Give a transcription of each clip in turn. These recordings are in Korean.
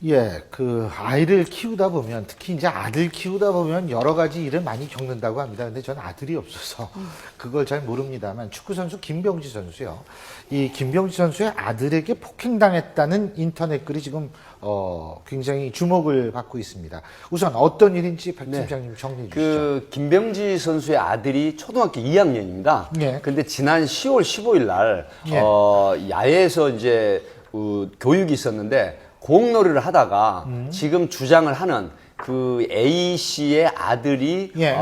예, 그 아이를 키우다 보면 특히 이제 아들 키우다 보면 여러 가지 일을 많이 겪는다고 합니다. 근데 저는 아들이 없어서 그걸 잘 모릅니다만 축구 선수 김병지 선수요. 이 김병지 선수의 아들에게 폭행당했다는 인터넷 글이 지금 굉장히 주목을 받고 있습니다. 우선 어떤 일인지 박 팀장님 정리해 주시죠. 그 김병지 선수의 아들이 초등학교 2학년입니다. 예. 근데 지난 10월 15일 날 예. 야외에서 이제 교육이 있었는데 공놀이를 하다가 지금 주장을 하는 그 A 씨의 아들이 예.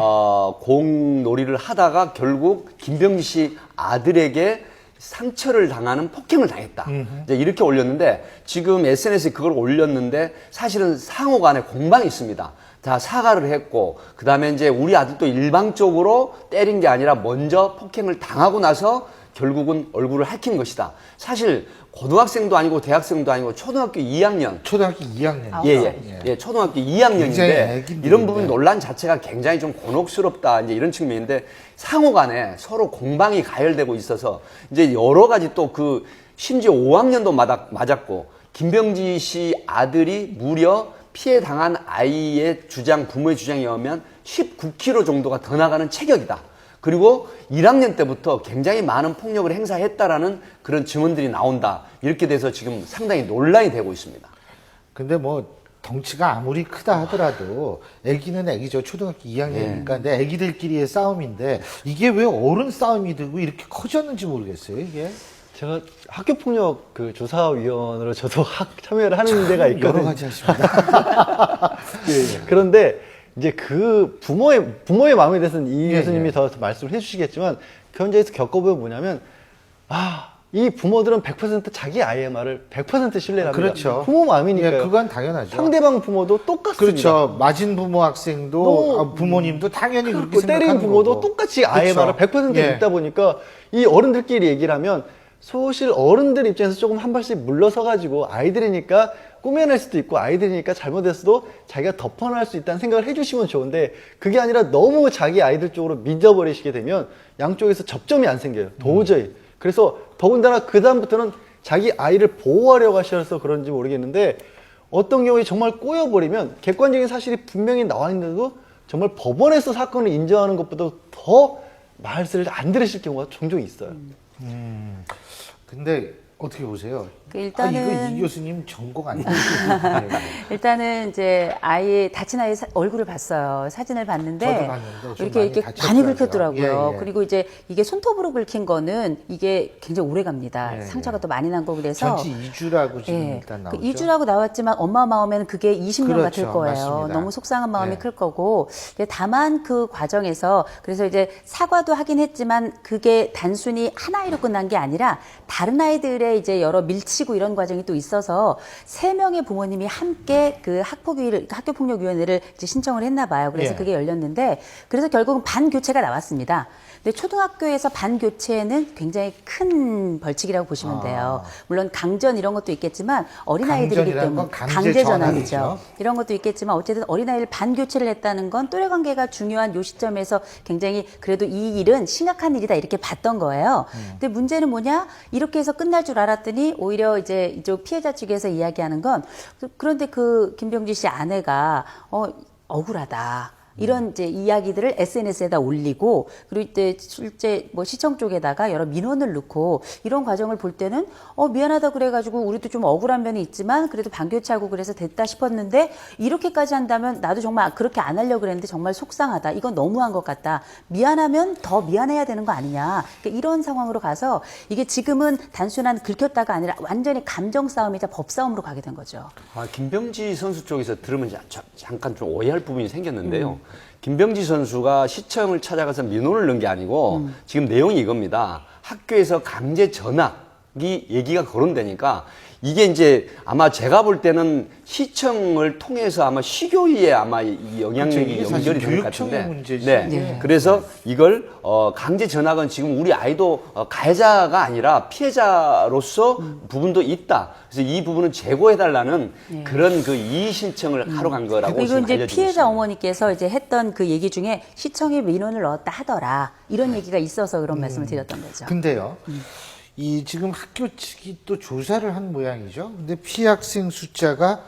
공놀이를 하다가 결국 김병지 씨 아들에게 상처를 당하는 폭행을 당했다. 이제 이렇게 올렸는데 지금 SNS에 그걸 올렸는데 사실은 상호 간에 공방이 있습니다. 다 사과를 했고 그다음에 이제 우리 아들도 일방적으로 때린 게 아니라 먼저 폭행을 당하고 나서 결국은 얼굴을 핥힌 것이다. 사실 고등학생도 아니고 대학생도 아니고 초등학교 2학년. 초등학교 2학년. 예, 초등학교 2학년인데 이런 부분 논란 자체가 굉장히 좀 곤혹스럽다. 이제 이런 측면인데 상호 간에 서로 공방이 가열되고 있어서 이제 여러 가지 또 그 심지어 5학년도 맞았고 김병지 씨 아들이 무려 피해 당한 아이의 주장, 부모의 주장에 의하면 19kg 정도가 더 나가는 체격이다. 그리고 1학년 때부터 굉장히 많은 폭력을 행사했다라는 그런 증언들이 나온다. 이렇게 돼서 지금 상당히 논란이 되고 있습니다. 근데 뭐 덩치가 아무리 크다 하더라도 애기는 애기죠. 초등학교 2학년이니까. 근데 애기들끼리의 싸움인데 이게 왜 어른 싸움이 되고 이렇게 커졌는지 모르겠어요, 이게. 제가 학교폭력 그 조사위원으로 저도 참여를 하는 데가 있거든요. 여러 가지 하십니다. 그런데 이제 그 부모의 마음에 대해서는 이 예, 교수님이 예. 더 말씀을 해주시겠지만 그 현장에서 겪어보면 뭐냐면 이 부모들은 100% 자기 아이의 말을 100% 신뢰를 합니다. 그렇죠. 부모 마음이니까요. 예, 그건 당연하죠. 상대방 부모도 똑같습니다. 그렇죠. 맞은 부모 학생도 부모님도 당연히 그렇게 그 때린 생각하는 부모도 거고. 똑같이 아이의 그렇죠. 말을 100% 예. 듣다 보니까 이 어른들끼리 얘기를 하면 사실 어른들 입장에서 조금 한 발씩 물러서 가지고 아이들이니까 꾸며낼 수도 있고 아이들이니까 잘못했어도 자기가 덮어낼 수 있다는 생각을 해주시면 좋은데 그게 아니라 너무 자기 아이들 쪽으로 믿어버리시게 되면 양쪽에서 접점이 안 생겨요. 도저히. 그래서 더군다나 그 다음부터는 자기 아이를 보호하려고 하셔서 그런지 모르겠는데 어떤 경우에 정말 꼬여버리면 객관적인 사실이 분명히 나와 있는데도 정말 법원에서 사건을 인정하는 것보다 더 말씀을 안 들으실 경우가 종종 있어요. 근데 어떻게 보세요? 일단은 이거 이 교수님 전공 아니에요? 일단은 이제 아이 다친 아이 얼굴을 봤어요. 사진을 봤는데 저도 봤는데 좀 이렇게 많이 이렇게 다쳤더라고요. 많이 긁혔더라고요. 예, 예. 그리고 이제 이게 손톱으로 긁힌 거는 이게 굉장히 오래 갑니다. 예, 상처가 예. 또 많이 난 거고 그래서 전치 2주라고 지금 예, 일단 그 나오죠. 2주라고 나왔지만 엄마 마음에는 그게 20년 그렇죠. 같을 거예요. 맞습니다. 너무 속상한 마음이 예. 클 거고 다만 그 과정에서 그래서 이제 사과도 하긴 했지만 그게 단순히 한 아이로 끝난 게 아니라 다른 아이들의 이제 여러 밀치고 이런 과정이 또 있어서 3명의 부모님이 함께 그 학교폭력위원회를 이제 신청을 했나 봐요. 그래서 예. 그게 열렸는데 그래서 결국은 반교체가 나왔습니다. 근데 초등학교에서 반교체는 굉장히 큰 벌칙이라고 보시면 돼요. 물론 강전 이런 것도 있겠지만 어린아이들이기 강전이라는 때문에 건 강제 전환이죠. 전환이죠. 이런 것도 있겠지만 어쨌든 어린아이를 반교체를 했다는 건 또래관계가 중요한 요 시점에서 굉장히 그래도 이 일은 심각한 일이다 이렇게 봤던 거예요. 근데 문제는 뭐냐? 이렇게 해서 끝날 줄 알았더니 오히려 이제 이쪽 피해자 측에서 이야기하는 건 그런데 그 김병지 씨 아내가 억울하다. 이런 이제 이야기들을 SNS에다 올리고 그리고 이때 실제 뭐 시청 쪽에다가 여러 민원을 넣고 이런 과정을 볼 때는 미안하다 그래가지고 우리도 좀 억울한 면이 있지만 그래도 반교체하고 그래서 됐다 싶었는데 이렇게까지 한다면 나도 정말 그렇게 안 하려고 그랬는데 정말 속상하다. 이건 너무한 것 같다. 미안하면 더 미안해야 되는 거 아니냐. 그러니까 이런 상황으로 가서 이게 지금은 단순한 긁혔다가 아니라 완전히 감정 싸움이자 법 싸움으로 가게 된 거죠. 김병지 선수 쪽에서 들으면 잠깐 좀 오해할 부분이 생겼는데요. 김병지 선수가 시청을 찾아가서 민원을 넣은 게 아니고 지금 내용이 이겁니다. 학교에서 강제 전학이 얘기가 거론되니까 이게 이제 아마 제가 볼 때는 시청을 통해서 아마 시교위에 아마 이 영향력이 그렇죠. 이게 연결이 될 것 사실 같은데. 교육청의 문제지. 네. 네. 그래서 이걸 강제 전학은 지금 우리 아이도 가해자가 아니라 피해자로서 부분도 있다. 그래서 이 부분은 제고해달라는 그런 그 이의 신청을 하러 간 거라고 그리고 지금 이제 알려지고 피해자 있습니다. 어머니께서 이제 했던 그 얘기 중에 시청에 민원을 넣었다 하더라 이런 얘기가 있어서 그런 말씀을 드렸던 거죠. 근데요. 이 지금 학교 측이 또 조사를 한 모양이죠. 근데 피해 학생 숫자가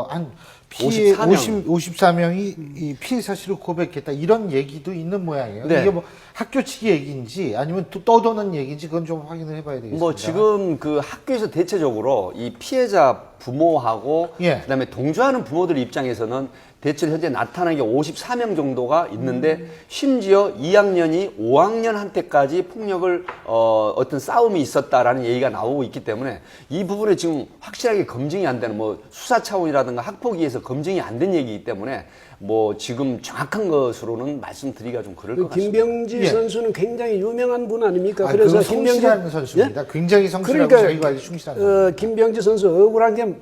한 피해 54명. 54명이 이 피해 사실을 고백했다 이런 얘기도 있는 모양이에요. 네. 이게 뭐 학교 측의 얘기인지 아니면 또 떠도는 얘기인지 그건 좀 확인을 해봐야 되겠습니다. 뭐 지금 그 학교에서 대체적으로 이 피해자 부모하고 예. 그다음에 동조하는 부모들 입장에서는 대체 현재 나타난 게 54명 정도가 있는데 심지어 2학년이 5학년한테까지 폭력을 어떤 싸움이 있었다라는 얘기가 나오고 있기 때문에 이 부분에 지금 확실하게 검증이 안 되는 뭐 수사 차원이라든가 학폭위에서 검증이 안 된 얘기이기 때문에 뭐 지금 정확한 것으로는 말씀드리기가 좀 그럴 것 같습니다. 김병지 예. 선수는 굉장히 유명한 분 아닙니까? 그래서 성실한 선수입니다. 예? 굉장히 성실하고 그러니까 자기 관리 충실한 선수. 김병지 선수 억울한 게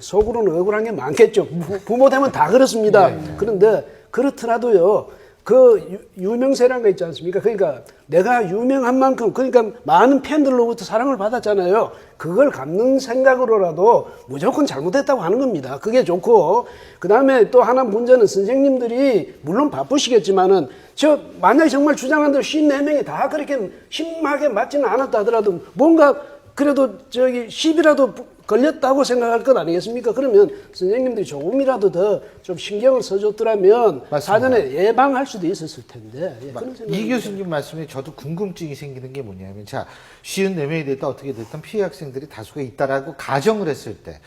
속으로는 억울한 게 많겠죠. 부모 되면 다 그렇습니다. 그런데 그렇더라도요. 그 유명세라는 거 있지 않습니까? 그러니까 내가 유명한 만큼 그러니까 많은 팬들로부터 사랑을 받았잖아요. 그걸 갚는 생각으로라도 무조건 잘못했다고 하는 겁니다. 그게 좋고 그다음에 또 하나 문제는 선생님들이 물론 바쁘시겠지만은 저 만약에 정말 주장한 대로 54명이 다 그렇게 심하게 맞지는 않았다 하더라도 뭔가 그래도 저기 10이라도 걸렸다고 생각할 것 아니겠습니까? 그러면 선생님들이 조금이라도 더 좀 신경을 써줬더라면 맞습니다. 사전에 예방할 수도 있었을 텐데. 예, 그런 이 생각이 교수님 말씀에 저도 궁금증이 생기는 게 뭐냐면, 자, 54명이 됐다 어떻게 됐든 피해 학생들이 다수가 있다라고 가정을 했을 때,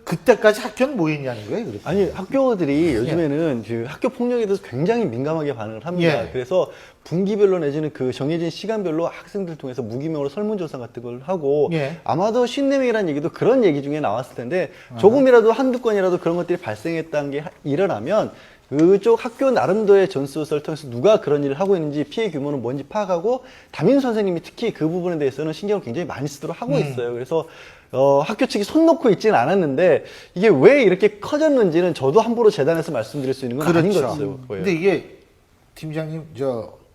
그때까지 학교는 뭐 했냐는 거예요, 그렇게? 아니 학교들이 요즘에는 그 학교 폭력에 대해서 굉장히 민감하게 반응을 합니다. 예. 그래서 분기별로 내지는 그 정해진 시간별로 학생들 통해서 무기명으로 설문조사 같은 걸 하고 예. 아마도 54명이라는 얘기도 그런 얘기 중에 나왔을 텐데 조금이라도 한두 건이라도 그런 것들이 발생했다는 게 일어나면 그쪽 학교 나름대로의 전수조사를 통해서 누가 그런 일을 하고 있는지 피해 규모는 뭔지 파악하고 담임 선생님이 특히 그 부분에 대해서는 신경을 굉장히 많이 쓰도록 하고 있어요. 그래서 학교 측이 손 놓고 있지는 않았는데 이게 왜 이렇게 커졌는지는 저도 함부로 재단에서 말씀드릴 수 있는 건 아닌 것 같아요. 보여요. 근데 이게 팀장님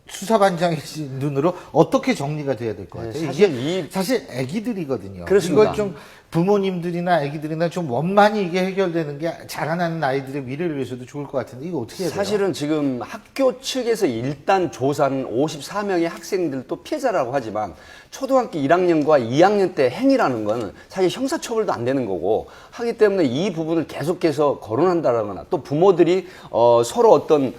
수사반장의 눈으로 어떻게 정리가 돼야 될 것 같아요? 네, 사실 이게 사실 애기들이거든요. 그렇습니다. 이걸 좀 부모님들이나 애기들이나 좀 원만히 이게 해결되는 게 자라나는 아이들의 미래를 위해서도 좋을 것 같은데 이거 어떻게 해야 돼요? 사실은 지금 학교 측에서 일단 조사는 54명의 학생들도 피해자라고 하지만 초등학교 1학년과 2학년 때 행위라는 건 사실 형사처벌도 안 되는 거고 하기 때문에 이 부분을 계속해서 거론한다거나 또 부모들이 서로 어떤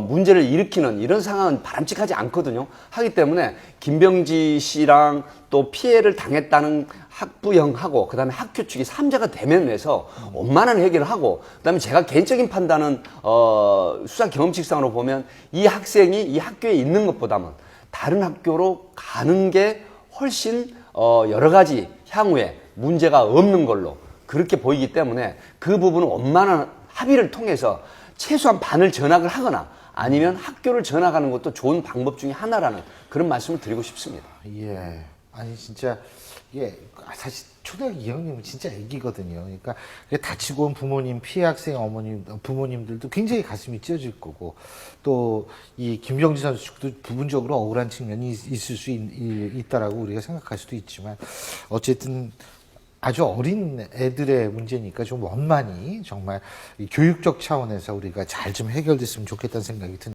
문제를 일으키는 이런 상황은 바람직하지 않거든요. 하기 때문에 김병지 씨랑 또 피해를 당했다는 학부형하고 그다음에 학교 측이 삼자가 대면해서 원만한 해결을 하고 그다음에 제가 개인적인 판단은 수사 경험칙상으로 보면 이 학생이 이 학교에 있는 것보다는 다른 학교로 가는 게 훨씬 여러 가지 향후에 문제가 없는 걸로 그렇게 보이기 때문에 그 부분은 원만한 합의를 통해서 최소한 반을 전학을 하거나 아니면 학교를 전학하는 것도 좋은 방법 중에 하나라는 그런 말씀을 드리고 싶습니다. 예. 아니 진짜 이게 사실 초등학교 2학년이면 진짜 애기거든요. 그러니까 이게 다치고 온 부모님, 피해 학생 어머님, 부모님들도 굉장히 가슴이 찢어질 거고 또 이 김병지 선수 측도 부분적으로 억울한 측면이 있을 수 있다라고 우리가 생각할 수도 있지만 어쨌든 아주 어린 애들의 문제니까 좀 원만히 정말 이 교육적 차원에서 우리가 잘 좀 해결됐으면 좋겠다는 생각이 듭니다.